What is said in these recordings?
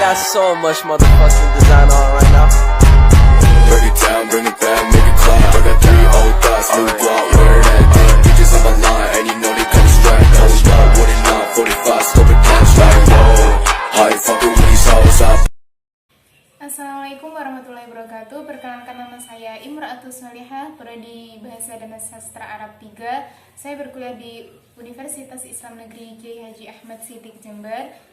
got so much motherfucking design on right now. Break it down, bring it back, make it clap. I got 3 old thoughts, new block, where that thing. Bitches on my line, and you know they come straight. Hold up, what it not, 45, scope it cash like whoa. High fucking with these hoes up. Assalamualaikum warahmatullahi wabarakatuh. Perkenalkan, nama saya Imra'atus Salihah, prodi Bahasa dan Sastra Arab 3. Saya berkuliah di Universitas Islam Negeri Kiai Haji Ahmad Siddiq Jember.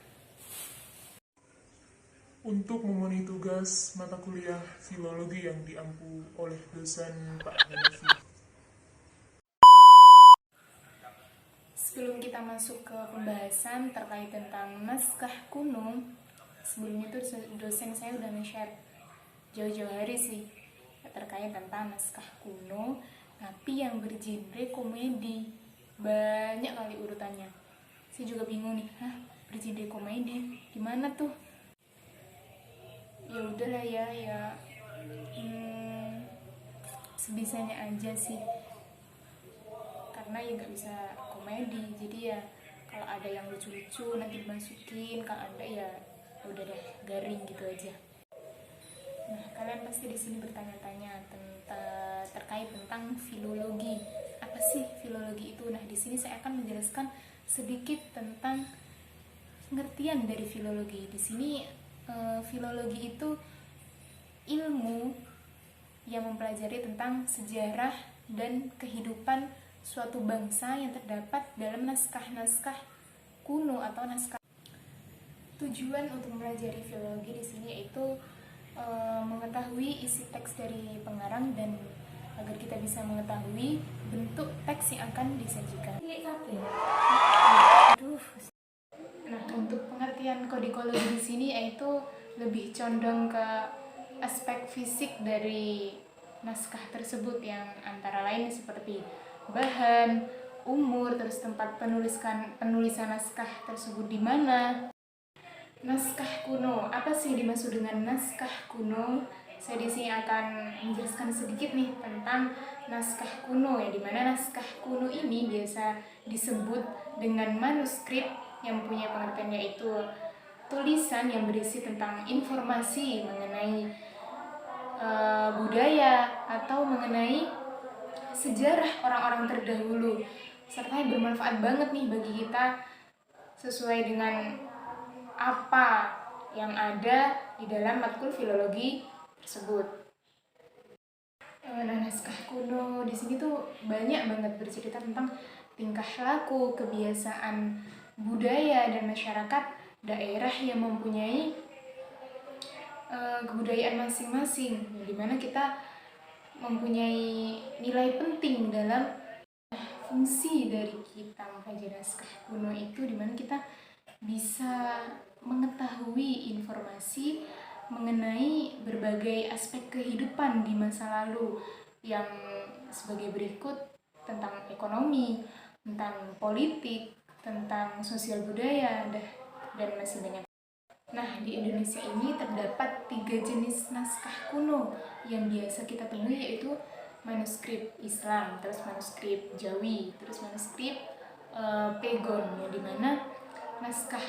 Untuk memenuhi tugas mata kuliah filologi yang diampu oleh dosen Pak Hanafi. Sebelum kita masuk ke pembahasan terkait tentang naskah kuno, sebelum itu dosen saya udah nge-share jauh-jauh hari sih terkait tentang naskah kuno, tapi yang bergenre komedi. Banyak kali urutannya. Saya juga bingung nih, bergenre komedi gimana tuh? Ya udahlah ya, sebisanya aja sih, karena ya nggak bisa komedi, jadi ya kalau ada yang lucu-lucu nanti dimasukin, kalau ada ya udah deh garing gitu aja. Nah, kalian pasti di sini bertanya-tanya terkait tentang filologi. Apa sih filologi itu? Nah, di sini saya akan menjelaskan sedikit tentang pengertian dari filologi. Di sini filologi itu ilmu yang mempelajari tentang sejarah dan kehidupan suatu bangsa yang terdapat dalam naskah-naskah kuno atau naskah. Tujuan untuk mempelajari filologi di sini yaitu mengetahui isi teks dari pengarang dan agar kita bisa mengetahui bentuk teks yang akan disajikan. Nah, untuk pengertian kodikologi di sini yaitu lebih condong ke aspek fisik dari naskah tersebut, yang antara lain seperti bahan, umur, terus tempat penulisan naskah tersebut di mana. Naskah kuno, apa sih dimaksud dengan naskah kuno? Saya di sini akan menjelaskan sedikit nih tentang naskah kuno, ya, dimana naskah kuno ini biasa disebut dengan manuskrip yang punya pengertian yaitu tulisan yang berisi tentang informasi mengenai budaya atau mengenai sejarah orang-orang terdahulu, serta yang bermanfaat banget nih bagi kita sesuai dengan apa yang ada di dalam matkul filologi tersebut. Nah, naskah kuno di sini tuh banyak banget bercerita tentang tingkah laku, kebiasaan, budaya dan masyarakat daerah yang mempunyai kebudayaan masing-masing, di mana kita mempunyai nilai penting dalam fungsi dari kita mempelajari naskah kuno itu, di mana kita bisa mengetahui informasi mengenai berbagai aspek kehidupan di masa lalu yang sebagai berikut: tentang ekonomi, tentang politik, tentang sosial budaya, dan masih banyak. Nah, di Indonesia ini terdapat 3 jenis naskah kuno yang biasa kita temui, yaitu manuskrip Islam, terus manuskrip Jawi, terus manuskrip Pegon, yang dimana naskah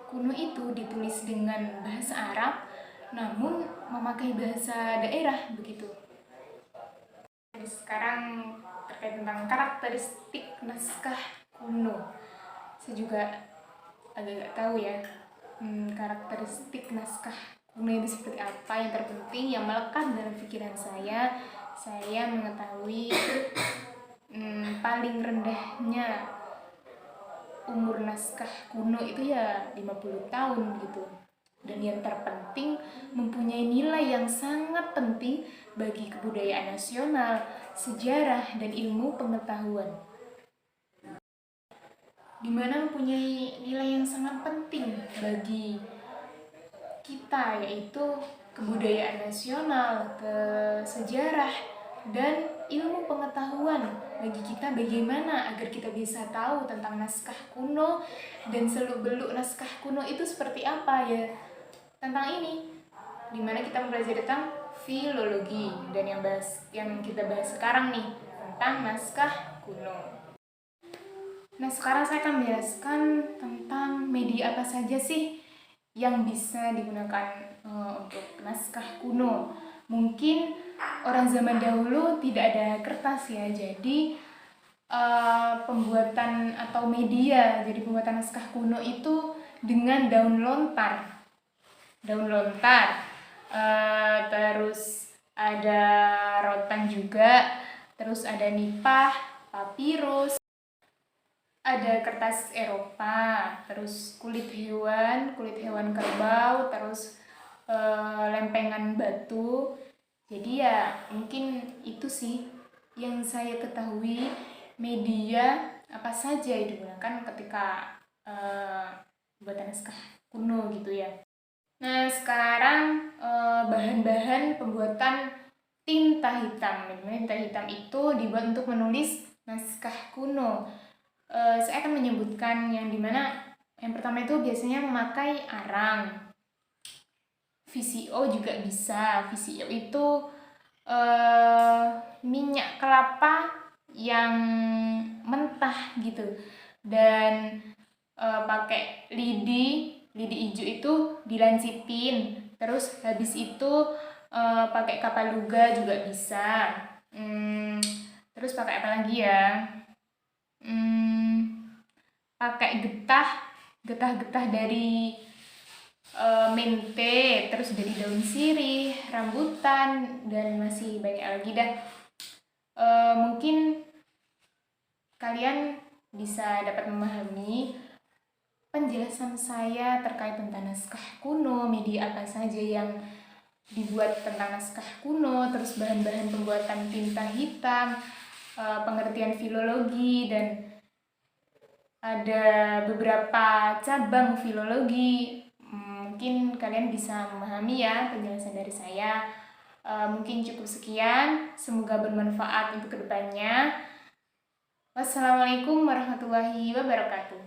kuno itu ditulis dengan bahasa Arab namun memakai bahasa daerah begitu. Sekarang terkait tentang karakteristik naskah kuno, saya juga agak tahu ya karakteristik naskah kuno itu seperti apa. Yang terpenting yang melekat dalam pikiran saya mengetahui paling rendahnya umur naskah kuno itu ya 50 tahun gitu. Dan yang terpenting mempunyai nilai yang sangat penting bagi kebudayaan nasional, sejarah, dan ilmu pengetahuan. Dimana mempunyai nilai yang sangat penting bagi kita, yaitu kebudayaan nasional, sejarah, dan ilmu pengetahuan bagi kita, bagaimana agar kita bisa tahu tentang naskah kuno dan seluk-beluk naskah kuno itu seperti apa ya. Tentang ini, dimana kita mempelajari tentang filologi, dan yang kita bahas sekarang nih tentang naskah kuno. Nah, sekarang saya akan menjelaskan tentang media apa saja sih yang bisa digunakan untuk naskah kuno. Mungkin orang zaman dahulu tidak ada kertas ya, jadi pembuatan atau media, jadi pembuatan naskah kuno itu dengan daun lontar, terus ada rotan juga, terus ada nipah, papirus, ada kertas Eropa, terus kulit hewan kerbau, terus lempengan batu. Jadi ya mungkin itu sih yang saya ketahui, media apa saja yang digunakan ketika buat naskah kuno gitu ya. Nah sekarang bahan-bahan pembuatan tinta hitam. Tinta hitam itu dibuat untuk menulis naskah kuno. Saya akan menyebutkan yang dimana yang pertama itu biasanya memakai arang. VCO juga bisa. VCO itu minyak kelapa yang mentah gitu, dan pakai lidi hijau itu dilancipin. Terus habis itu pakai kapaluga juga bisa. Terus pakai apa lagi ya? Pakai getah dari mente, terus dari daun sirih, rambutan, dan masih banyak lagi dah. Mungkin kalian bisa dapat memahami penjelasan saya terkait tentang naskah kuno, media apa saja yang dibuat tentang naskah kuno, terus bahan-bahan pembuatan tinta hitam, pengertian filologi, dan ada beberapa cabang filologi. Mungkin kalian bisa memahami ya penjelasan dari saya. Mungkin cukup sekian, semoga bermanfaat untuk kedepannya. Wassalamualaikum warahmatullahi wabarakatuh.